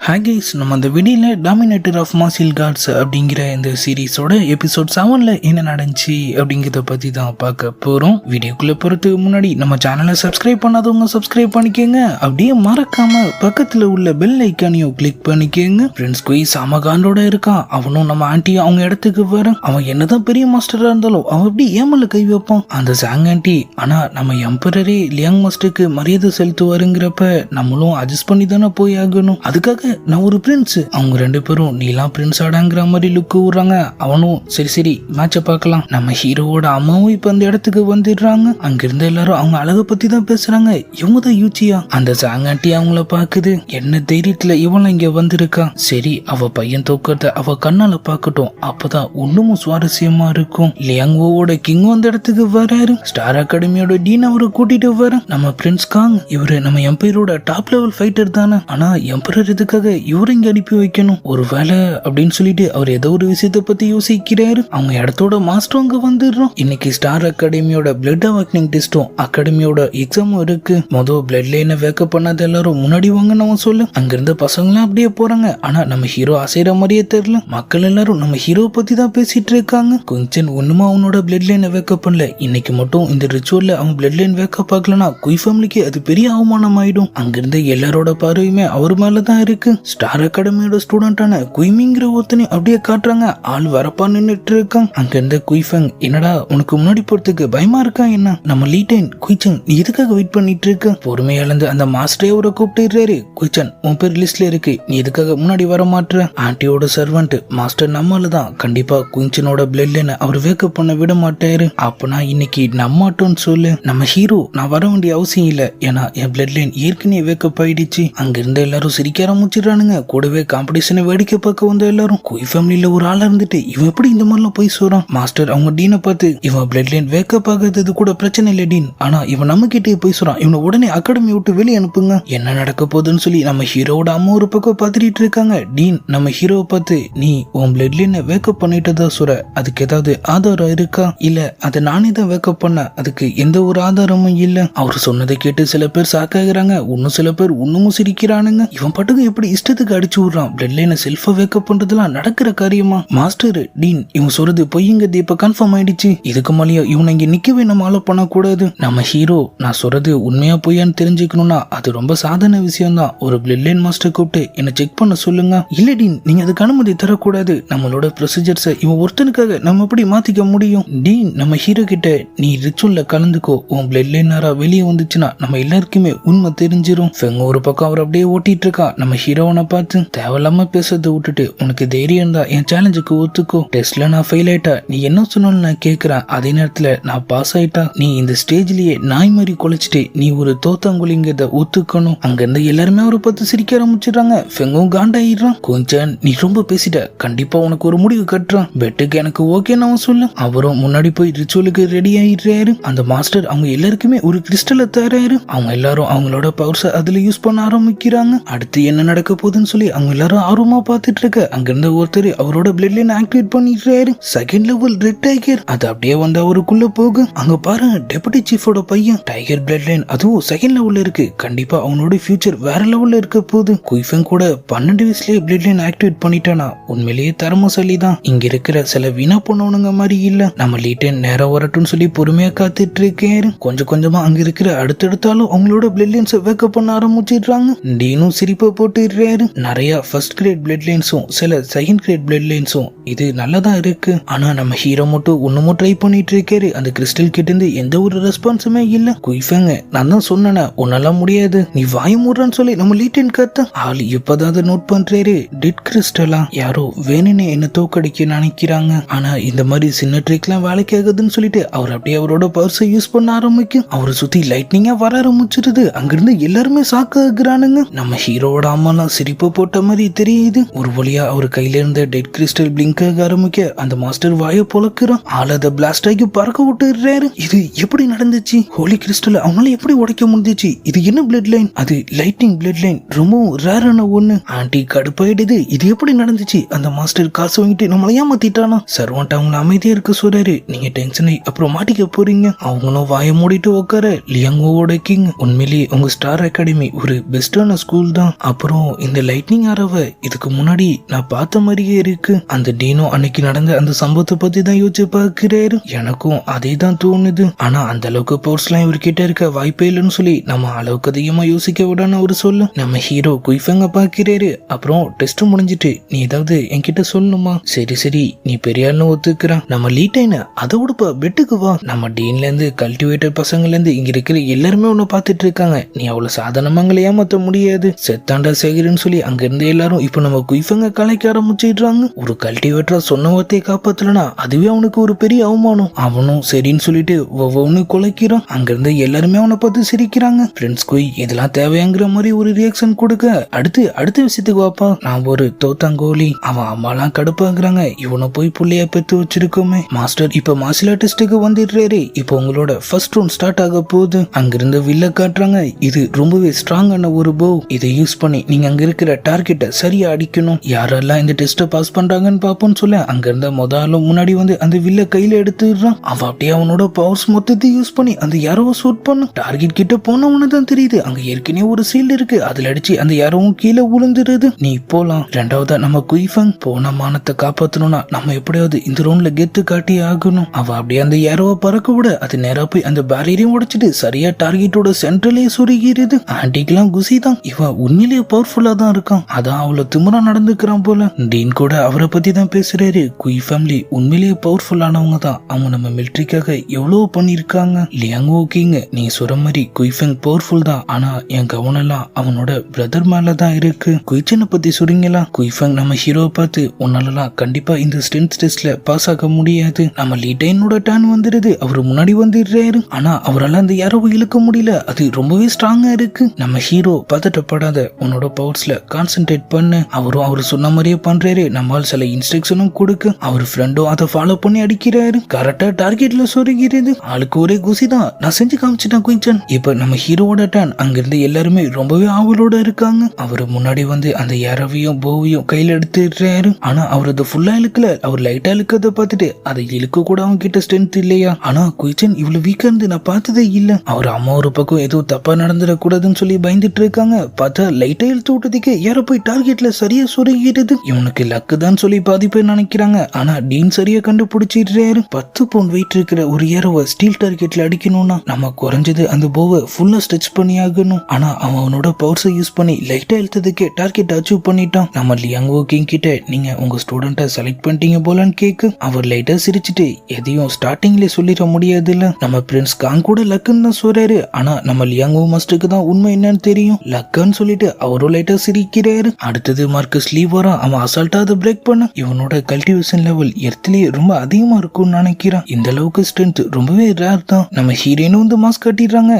Hi guys, நம்ம அந்த வீடியோவில் டாமினேட்டர் ஆஃப் மார்ஷியல் ஆர்ட்ஸ் அப்படிங்கிற இந்த சீரீஸோட எபிசோட் 7ல் என்ன நடந்துச்சு அப்படிங்கிறத பற்றி தான் பார்க்க போகிறோம். வீடியோக்குள்ளே போகிறதுக்கு முன்னாடி நம்ம சேனலை சப்ஸ்கிரைப் பண்ணாதவங்க சப்ஸ்கிரைப் பண்ணிக்கோங்க. அப்படியே மறக்காம பக்கத்தில் உள்ள பெல் ஐக்கானையும் கிளிக் பண்ணிக்கோங்க. ஃப்ரெண்ட்ஸ் குயிஸ் அமகாண்டோட இருக்கான். அவனும் நம்ம ஆண்டி அவங்க இடத்துக்கு வர. அவன் என்னதான் பெரிய மாஸ்டராக இருந்தாலும் அவன் எப்படி ஏமல கை வைப்பான் அந்த சாங் ஆண்டி. ஆனால் நம்ம எம்பரரே லியாங் மாஸ்டருக்கு மரியாதை செலுத்துவாருங்கிறப்ப நம்மளும் அட்ஜஸ்ட் பண்ணி தானே போய் ஆகணும். அதுக்காக நான் ஒரு பிரின்ஸ், அவங்க ரெண்டு பேரும் நீலாம் பிரின்ஸ் ஆடாங்கிற மாதிரி லுக்கு விடுறாங்க. அவனும் சரி மேட்ச பார்க்கலாம். நம்ம ஹீரோவோட அம்மாவும் இப்ப அந்த இடத்துக்கு வந்துடுறாங்க. அங்கிருந்த எல்லாரும் அவங்க அழகை பத்தி தான் பேசுறாங்க. இவங்க தான் யூச்சியா. அந்த சாங்காட்டி அவங்கள பாக்குது. என்ன தைரியத்துல இவள இங்க வந்திருக்கா. சரி, அவ பையன் தோக்கறத அவ கண்ணால பாக்கட்டும், அப்பதான் ஒண்ணும் சுவாரஸ்யமா இருக்கும். லியாங்கோவோட கிங்கும் அந்த இடத்துக்கு வராரு. ஸ்டார் அகாடமியோட டீன் அவரை கூட்டிட்டு வர. நம்ம பிரின்ஸ் காங் இவரு நம்ம எம்பையரோட டாப் லெவல் ஃபைட்டர் தானே. ஆனா எம்பரர் இதுக்காக இவரை இங்க அனுப்பி வைக்கணும் ஒரு வேலை அப்படின்னு சொல்லிட்டு அவர் ஏதோ ஒரு விஷயத்தை பத்தி யோசிக்கிறாரு. அவங்க இடத்தோட மாஸ்டர் அங்க வந்துடுறோம். இன்னைக்கு ஸ்டார் அகாடமியோட பிளட் அவாக்னிங் டெஸ்டும் அகாடமியோட எக்ஸாமும் இருக்கு. மொதல் பிளட் லைனை வேக்கப் பண்ணாத எல்லாரும் முன்னாடி வாங்கன்னு அவன் சொல்லு. அங்கிருந்த பசங்களாம் அப்படியே போறாங்க. ஆனா நம்ம ஹீரோ அசைற மாதிரியே தெரியல. மக்கள் எல்லாரும் நம்ம ஹீரோ பத்தி தான் பேசிட்டு இருக்காங்க. கொஞ்சம் ஒண்ணுமா அவனோட பிளட் லைனை வேக்கப் பண்ணல. இன்னைக்கு மட்டும் இந்த ரிச்சுவல்ல அவன் பிளட் லைன் வேக்கப் ஆகலனா குய் ஃபேமிலிக்கு அது பெரிய அவமானம் ஆயிடும். அங்கிருந்த எல்லாரோட பார்வையுமே அவர் மேலதான் இருக்கு. ஸ்டார் அகாடமியோட ஸ்டூடெண்டான குய்மிங்கிற ஒருத்தனை அப்படியே காட்டுறாங்க. ஆள் வரப்பா நின்னுட்டு இருக்கான். அங்க இருந்த குய்ஃபங், என்னடா உனக்கு முன்னாடி போறதுக்கு பயமா இருக்கா என்ன? நம்ம லீட்டைன் குய்சன் நீ எதுக்காக வெயிட் பண்ணிட்டு இருக்க? பொறுமையா இழந்து அந்த மாஸ்டரே அவரை கூப்பிட்டுறாரு. குய்சன் உன் பேர் லிஸ்ட்ல இருக்கு, நீ எதுக்காக முன்னாடி வர மாட்ட? ஆண்டியோட சர்வெண்ட் மாஸ்டர் நம்மால தான். கண்டிப்பா குய்சனோட பிளட் லைனை அவர் வேக்கப் பண்ண விட மாட்டாரு. அப்பனா இன்னைக்கு நம்மாட்டோன்னு சொல்லு. நம்ம ஹீரோ நான் வர வேண்டிய அவசியம் இல்ல, ஏன்னா என் பிளட் லைன் ஏற்கனவே வேக்கப் ஆயிடுச்சு. அங்க இருந்த எல்லாரும் சிரிக்க ஆரம்பிச்சிடறானுங்க. கூடவே காம்படிஷனை வேடிக்கை பார்க்க வந்த எல்லாரும் குய் ஃபேமிலியில ஒரு ஆளா இருந்துட்டு இவன் எப்படி இந்த மாதிரிலாம் போய் சொல்றான்? மாஸ்டர் அவங்க டீனை பார்த்து, இவன் பிளட் லைன் வேக்கப் ஆகாதது கூட பிரச்சனை இல்லை டீன், ஆனா இவன் நம்ம கிட்டே போய் சொல்றான், இவனை உடனே அகாடமி விட்டு வெளியே அனுப்புங்க. என்ன நடக்க போகுதுன்னு சொல்லி நம்ம ஹீரோட அம்மா ஒரு பக்கம் பார்த்துட்டு இருக்காங்க. டீன் நம்ம ஹீரோவை பார்த்து, நீ உன் பிளட் லைனை வேக்கப் பண்ணிட்டதா சொல்ற, அதுக்கு ஏதாவது ஆதாரம் இருக்கா? இல்ல அதை நானே தான் வேக்கப் பண்ண, அதுக்கு எந்த ஒரு ஆதாரமும் இல்ல. அவர் சொன்னதை கேட்டு சில பேர் சாக்காகிறாங்க. இன்னும் சில பேர் இன்னமும் சிரிக்கிறானுங்க. இவன் பாட்டுக்கு எப்படி இஷ்டத்துக்கு அடிச்சு விடுறான். பிளட் லைனை செல்ஃபா வேக்கப் பண்றதுலாம் நடக்கிற காரியமா? மாஸ்டர் டீன் இவன் சொல்றது பொய்ங்கிறது இப்ப கன்ஃபார்ம் ஆயிடுச்சு. இதுக்கு மேலேயும் இவனை இங்க நிக்கவே நம்ம ஆள பண்ணக்கூடாது. நம்ம ஹீரோ நான் சொல்றது உண்மையா பொய்யான்னு தெரிஞ்சுக்கணும்னா அது ரொம்ப சாதாரண விஷயம் தான். ஒரு பிளட் லைன் மாஸ்டர் கூப்பிட்டு என்ன செக் பண்ண சொல்லுங்க. இல்ல டீன் நீங்க அதுக்கு அனுமதி தரக்கூடாது. நம்மளோட ப்ரொசீஜர்ஸை இவன் ஒருத்தனுக்காக நம்ம எப்படி மாத்திக்க முடியும்? டீன் நம்ம ஹீரோ கிட்ட, நீ ரிச்சுவல்ல கலந்துக்கோ, உன் பிளட் லைனரா வெளியே வந்துச்சுன்னா நம்ம எல்லாருக்குமே உண்மை தெரிஞ்சிரும். ஃபெங்க ஒரு பக்கம் அவர் அப்படியே ஓட்டிட்டு இருக்கா. நம்ம ஹீரோவனை பார்த்து, தேவையில்லாம பேசுறதை விட்டுட்டு உனக்கு தைரியம் தான் என் சேலஞ்சுக்கு ஒத்துக்கோ. டெஸ்ட்ல நான் ஃபெயில் ஆயிட்டா நீ என்ன சொன்னாலும் நான் கேட்கிறேன். அதே நேரத்துல நான் பாஸ் ஆயிட்டா நீ இந்த ஸ்டேஜ்லயே நாய் மாதிரி குலைச்சிட்டு நீ ஒரு தோத்தாங்குலிங்கிறத ஒத்துக்கணும். அங்க இருந்து எல்லாருமே அவரை பார்த்து சிரிக்க ஆரம்பிச்சிடுறாங்க. ஃபெங்கும் காண்டாயிடுறான். கொஞ்சம் நீ ரொம்ப பேசிட்ட, கண்டிப்பா உனக்கு ஒரு முடிவு கட்டுறான். பெட்டுக்கு எனக்கு ஓகேன்னு அவன் சொல்லு. அவரும் முன்னாடி போய் ரிச்சுவலுக்கு ரெடி ஆயிடுறாரு. அந்த மாஸ்டர் அவங்க எல்லாருக்குமே ஒரு கிறிஸ்டலை தராரு. அவங்க எல்லாரும் அவங்களோட பவர்ஸை அதுல யூஸ் பண்ண ஆரம்பிக்கிறாங்க. அடுத்து என்ன நடக்க போகுதுன்னு சொல்லி அவங்க எல்லாரும் ஆர்வமா பார்த்துட்டு இருக்க. அங்க இருந்த ஒருத்தர் அவரோட பிளட் லைன் ஆக்டிவேட் பண்ணிடுறாரு. செகண்ட் லெவல் ரெட் டைகர் அது அப்படியே வந்து அவருக்குள்ள போகும். அங்க பாருங்க டெபுட்டி சீஃபோட பையன் டைகர் பிளட் லைன் அதுவும் செகண்ட் லெவல்ல இருக்கு. கண்டிப்பா அவனோட ஃபியூச்சர் வேற லெவல்ல இருக்க போகுது. குய்ஃபன் கூட 12 வயசுலயே பிளட் லைன் ஆக்டிவேட் பண்ணிட்டானா உண்மையிலேயே தரமசாலி தான். இங்க இருக்கிற சில வீணா பொண்ணவனுங்க மாதிரி இல்ல. நம்ம லீட்டன் நேரம் வரட்டும்னு சொல்லி பொறுமையா காத்துட்டு இருக்கேன். கொஞ்சம் கொஞ்சமா அங்க இருக்கிற அடுத்தடுத்தாலும் அவங்களோட பிளட் லைன்ஸ் வேக்கப் பண்ண ஆரம்பிச்சிடுறாங்க. டீனும் சிரிப்பை போட்டுடுறாரு. நிறைய ஃபர்ஸ்ட் கிரேட் பிளட் லைன்ஸும் சில செகண்ட் கிரேட் பிளட் லைன்ஸும் இது நல்லதா இருக்கு. ஆனா நம்ம ஹீரோ மட்டும் ஒண்ணுமோ ட்ரை பண்ணிட்டு இருக்காரு. அந்த கிறிஸ்டல் கிட்ட இருந்து எந்த ஒரு ரெஸ்பான்ஸுமே இல்ல. குய்ஃபங்க நான் தான் சொன்னேன் உன்னால முடியாது, நீ வாய் மூடுறான்னு சொல்லி நம்ம லீட்டன் கத்த. ஆள் இப்பதான் நோட் பண்றாரு. டெட் கிறிஸ்டலா யாரோ வேணுன்னு என்ன தோக்கடிக்க நினைக்கிறாங்க. ஆனா இந்த மாதிரி சின்ன ட்ரிக்லாம் வேலைக்கு ஆகுதுன்னு சொல்லிட்டு அவர் அப்படியே அவரோட பவர்ஸை யூஸ் பண்ண ஆரம்பிக்கும். அவரை சுத்தி லைட்னிங்கா வர ஆரம்பிச்சிருது. அங்கிருந்து எல்லாருமே சாக்காகிறானுங்க. நம்ம ஹீரோவோட அம்மாலாம் சிரிப்பு போட்ட மாதிரி தெரியுது. ஒரு வழியா அவர் கையில இருந்த டெட் கிறிஸ்டல் பிளிங்க் ஆக ஆரம்பிக்க அந்த மாஸ்டர் வாயை பொளக்குறான். ஆள் அதை பிளாஸ்ட் ஆகி பறக்க விட்டுறாரு. இது எப்படி நடந்துச்சு? ஹோலி கிறிஸ்டல் அவனால எப்படி உடைக்க முடிஞ்சிச்சு? இது என்ன பிளட் லைன்? அது லைட்டிங் பிளட் லைன், ரொம்ப ரேரான ஒண்ணு. ஆண்டி கடுப்பாயிடுது. இது எப்படி நடந்துச்சு? அந்த மாஸ்டர் காசு வாங்கிட்டு நம்மள ஏமாத்திட்டானா? சர்வன்ட் அவங்கள அமைதியா இருக்க சொல்றாரு. நீங்க டென்ஷனை அப்புறம் மாட்டிக்க போறீங்க. அவங்களும் வாயை மூடிட்டு உட்கார. லியாங்கோவோட கிங் உண்மையிலேயே உங்க ஸ்டார் அகாடமி ஒரு பெஸ்டான ஸ்கூல் தான். அப்புறம் இந்த லைட்னிங் ஆரவை இதுக்கு முன்னாடி நான் பார்த்த மாதிரியே இருக்கு. அந்த டீனோ அன்னைக்கு நடந்த அந்த சம்பவத்தை பத்தி தான் யோசிச்சு பார்க்கிறாரு. எனக்கும் அதே தான் தோணுது. ஆனா அந்த அளவுக்கு பவர்ஸ் எல்லாம் இவர்கிட்ட இருக்க வாய்ப்பே இல்லைன்னு சொல்லி நம்ம அளவுக்கு அதிகமா யோசிக்க விடான்னு ஒரு சொல்லு. நம்ம ஹீரோ குயிஃபங்க பாக்கிறாரு. அப்புறம் டெஸ்ட் முடிஞ்சிட்டு நீ ஏதாவது என்கிட்ட சொல்லணுமா? சரி சரி நீ பெரியாள்னு ஒத்துக்கிறான். நம்ம லீட்டைன அதை விடுப்பா பெட்டுக்கு வா. நம்ம டீன்ல இருந்து கல்டிவேட்டர் பசங்கள்ல இருந்து இங்க இருக்கிற எல்லாருமே உன்னை பார்த்துட்டு இருக்காங்க. நீ அவ்வளவு சாதாரணமாங்களை ஏமாத்த முடியாது. செத்தாண்டா சேகர்னு சொல்லி அங்க இருந்த எல்லாரும் இப்ப நம்ம குயிஃபங்க கலைக்க ஆரம்பிச்சிடுறாங்க. ஒரு கல்டிவேட்டரா சொன்ன வார்த்தையை காப்பாத்தலனா அதுவே அவனுக்கு ஒரு பெரிய அவமானம். அவனும் சரின்னு சொல்லிட்டு ஒவ்வொன்னு குலைக்கிறான். அங்க இருந்த எல்லாருமே அவனை பார்த்து சிரிக்கிறாங்க. ஃப்ரெண்ட்ஸ் குய் இதெல்லாம் தேவையாங்கிற மாதிரி ஒரு ரியாக்ஷன் கொடுக்க அடுத்த விஷயத்துக்கு வாப்பா. நான் ஒரு தோத்தாங்கோலி. அவன் அம்மாலாம் கடுப்பாக்குறாங்க. இவனை போய் புள்ளைய பெத்து வச்சிருக்கோமே. மாஸ்டர் இப்ப மார்ஷல் ஆர்டிஸ்டுக்கு வந்துடுறாரு. இப்போ உங்களோட ஃபர்ஸ்ட் ரவுண்ட் ஸ்டார்ட் ஆக போகுது. அங்கிருந்து வில்ல காட்டுறாங்க. இது ரொம்பவே ஸ்ட்ராங்கான ஒரு போ. இதை யூஸ் பண்ணி நீங்க அங்க இருக்கிற டார்கெட்டை சரியா அடிக்கணும். யாரெல்லாம் இந்த டெஸ்ட்டை பாஸ் பண்றாங்கன்னு பாப்போம்னு சொல்ல அங்க இருந்த முதல்ல முன்னாடி வந்து அந்த வில்ல கையில எடுத்துடுறான். அவன் அப்படியே அவனோட பவர்ஸ் மொத்தத்தை யூஸ் பண்ணி அந்த யாரோவை ஷூட் பண்ண டார்கெட் கிட்ட போனவனு தான் தெரியுது அங்க ஏற்கனவே ஒரு சீல்டு இருக்கு. அதுல அடிச்சு அந்த யாரோவும் கீழே விழுந்துருது. நீ போலாம். ரெண்டாவதா நம்ம குயிஃபங் போன மானத்தை காப்பாத்தணும்னா நம்ம எப்படியாவது இந்த ரவுண்ட்ல கெத்து காட்டி ஆகணும். அவ அப்படியே அந்த யாரோவை பறக்க விட அது நேரா போய் அந்த பேரியரையும் உடைச்சிட்டு சரியா டார்கெட்டோட சென்ட்ரலே சுருகிறது. ஆண்டிக்கெல்லாம் குசி தான். இவன் உண்மையிலேயே பவர்ஃபுல்லா தான் இருக்கான். அதான் அவ்வளவு திமிரா நடந்துக்கிறான் போல. டீன் கூட அவரை பத்தி தான் பேசுறாரு. குய் ஃபேமிலி உண்மையிலேயே பவர்ஃபுல்லானவங்க தான். அவங்க நம்ம மிலிட்டரிக்காக எவ்வளவு பண்ணிருக்காங்க. லியாங் ஓகேங்க நீ சொல்ற மாதிரி குய்ஃபெங் பவர்ஃபுல் தான். ஆனா என் கவனம் எல்லாம் அவனோட பிரதர் மேலதான் இருக்கு. குயிச்சனை பத்தி சொல்றீங்களா? குய்ஃபெங் நம்ம ஹீரோவை பார்த்து உன்னாலலாம் கண்டிப்பா இந்த ஸ்ட்ரென்த் டெஸ்ட்ல பாஸ் ஆக முடியாது. நம்ம லீட்டைனோட டர்ன் வந்துருது. அவரு முன்னாடி வந்துடுறாரு. ஆனா அவரால் அந்த யாரோ இழுக்க முடியல. அது ரொம்பவே ஸ்ட்ராங்கா இருக்கு. நம்ம ஹீரோ பதட்டப்படாத உன்னோட பவர்ஸ்ல கான்சென்ட்ரேட் பண்ணு. அவரும் அவரு சொன்ன மாதிரியே பண்றாரு. நம்மால் சில இன்ஸ்ட்ரக்ஷனும் கொடுக்க அவர் ஃப்ரெண்டும் அதை ஃபாலோ பண்ணி அடிக்கிறாரு. கரெக்டா டார்கெட்ல சொருகிறது. ஆளுக்கு ஒரே குசி தான். நான் செஞ்சு காமிச்சிட்டேன் குயின்சன். இப்ப நம்ம ஹீரோவோட டர்ன். அங்கிருந்து எல்லாருமே ரொம்பவே ஆவலோட இருக்காங்க. அவரு முன்னாடி வந்து அந்த யாரவையும் போவையும் கையில எடுத்துடுறாரு. ஆனா அவர் அதை ஃபுல்லா இழுக்கல. அவர் லைட்டா இழுக்கிறத பார்த்துட்டு அதை இழுக்க கூட அவங்க கிட்ட ஸ்ட்ரென்த் இல்லையா? ஆனா குயின்சன் இவ்வளவு வீக்கா இருந்து நான் பார்த்ததே இல்ல. அவர் அம்மா ஒரு பக்கம் ஏதோ தப்பா நடந்துடக்கூடாதுன்னு சொல்லி பயந்துட்டு இருக்காங்க. பார்த்தா லைட்டா இழுத்து விட்டதுக்கு யாரோ போய் டார்கெட்ல சரியா சொருகிறது. இவனுக்கு லக்கு தான் சொல்லி பாதி பேர் நினைக்கிறாங்க. ஆனா டீன் சரியா கண்டுபிடிச்சிடுறாரு. 10 பவுண்ட் வெயிட் இருக்கிற ஒரு ஏரோவை ஸ்டீல் டார்கெட்ல அடிக்கணும்னா நம்ம குறைஞ்சது அந்த போவை ஃபுல்லா ஸ்ட்ரெச் பண்ணி ஆகணும். ஆனா அவனோட பவர்ஸை யூஸ் பண்ணி லைட்டா இழுத்ததுக்கே டார்கெட் அச்சீவ் பண்ணிட்டான். நம்ம லியாங் ஓகிங் கிட்ட நீங்க உங்க ஸ்டூடெண்ட்டை செலக்ட் பண்ணிட்டீங்க போலன்னு கேக்கு. அவர் லைட்டா சிரிச்சுட்டு எதையும் ஸ்டார்டிங்ல சொல்லிட முடியாது இல்ல. நம்ம பிரின்ஸ் காங் கூட லக்குன்னு தான் சொல்றாரு. ஆனா நம்ம லியாங் மாஸ்டருக்கு தான் உண்மை என்னன்னு தெரியும். லக்குன்னு சொல்லிட்டு அவரும் லைட்டா சிரிக்கிறாரு. அடுத்தது மார்க்கஸ் லீ வரான். அவன் அசால்ட்டா அதை பிரேக் பண்ண இவனோட கல்டிவேஷன் லெவல் எர்த்லயே ரொம்ப அதிகமா இருக்கும்னு நினைக்கிறான். இந்த அளவுக்கு ஸ்ட்ரென்த் ரொம்பவே ரேர் தான். நம்ம ஹீரோயினும் வந்து மாஸ்க் கட்டிடுறாங்க.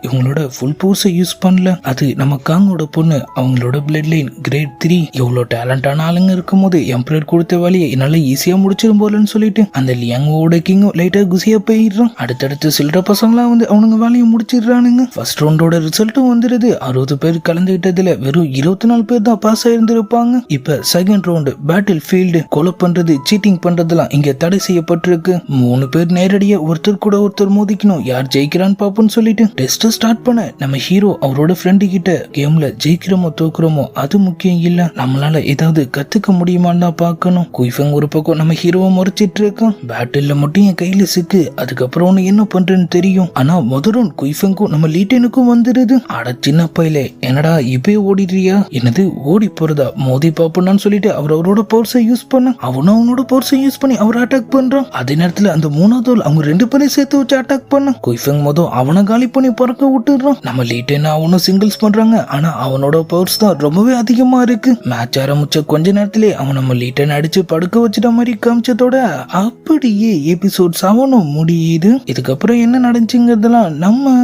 இவங்களோட ஃபுல் பவர்ஸை யூஸ் பண்ணல. அது நம்ம காங்கோட பொண்ணு. அவங்களோட பிளட் லைன் கிரேட் 3. எவ்வளவு டேலண்டான ஆளுங்க இருக்கும் போது எம்பரர் கொடுத்த வேலையை என்னால ஈஸியா முடிச்சிடும் போலன்னு சொல்லிட்டு அந்த லியாங்கோட கிங்கும் லைட்டா குசியா போயிடுறான். அடுத்தடுத்து சில்லற பசங்களாம் வந்து அவனுங்க வேலையை முடிச்சிடுறானுங்க. ஃபர்ஸ்ட் ரவுண்டோட ரிசல்ட்டும் வந்துருது. 60 பேர் கலந்துகிட்டதுல வெறும் 24 பேர் தான் பாஸ் ஆயிருந்திருப்பாங்க. இப்ப செகண்ட் ரவுண்டு பேட்டில் ஃபீல்டு. கொலை பண்றது சீட்டிங் பண்றதுலாம் இங்க தடை செய்யப்பட்டிருக்கு. 3 பேர் நேரடியா ஒருத்தர் கூட ஒருத்தர் மோதிக்கணும். யார் ஜெயிக்கிறான்னு பாப்போம்னு சொல்லிட்டு டெஸ்ட் ஸ்டார்ட் பண்ண நம்ம ஹீரோ அவரோட ஃப்ரெண்டு கிட்ட கேம்ல ஜெயிக்கிறோமோ தோக்குறோமோ அது முக்கியம் இல்ல, நம்மளால ஏதாவது கத்துக்க முடியுமான்னு தான் பாக்கணும். குயிஃபெங் ஒரு பக்கம் நம்ம ஹீரோவை முறைச்சிட்டு இருக்கான். பேட்டில்ல மட்டும் என் கையில சிக்கு. அதுக்கப்புறம் உனக்கு என்ன பண்றேன்னு தெரியும். ஆனா முதலும் குயிஃபெங்கும் நம்ம லீட்டனுக்கும் வந்துருது. அட சின்ன பையலே என்னடா இப்பயே ஓடிடுறியா? என்னது ஓடி போறதா? மோதி பாப்பனான்னு சொல்லிட்டு அவரோட பவர்ஸை யூஸ் பண்ண அவனும் அவனோட பவர்ஸை யூஸ் பண்ணி அவர் அட்டாக் பண்றான். அதே நேரத்துல அந்த 3வது அவங்க 2 பேரையும் சேர்த்து வச்சு அட்டாக் பண்ண குயிஃபெங் மொதல் அவனை காலி பண்ணி பறக்க விட்டுறான். நம்ம லீட்டன் அவனும் சிங்கிள்ஸ் பண்றாங்க. ஆனா அவனோட பவர்ஸ் தான் ரொம்பவே அதிகமா இருக்கு. மேட்ச் ஆரம்பிச்ச கொஞ்ச நேரத்திலே அவன் நம்ம லீட்டன் அடிச்சு படுக்க வச்சிட்ட மாதிரி காமிச்சதோட அப்படியே எபிசோட் 7 முடியுது. இதுக்கப்புறம் என்ன நடந்துச்சுங்கிறதெல்லாம் நம்ம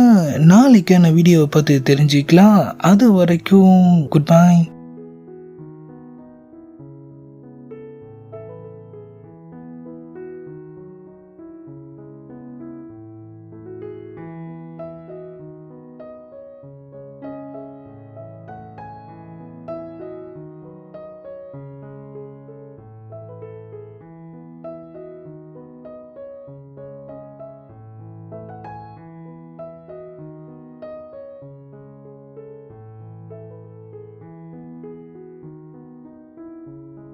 நாளைக்கான வீடியோவை பார்த்து தெரிஞ்சுக்கலாம். அது வரைக்கும் குட் பை.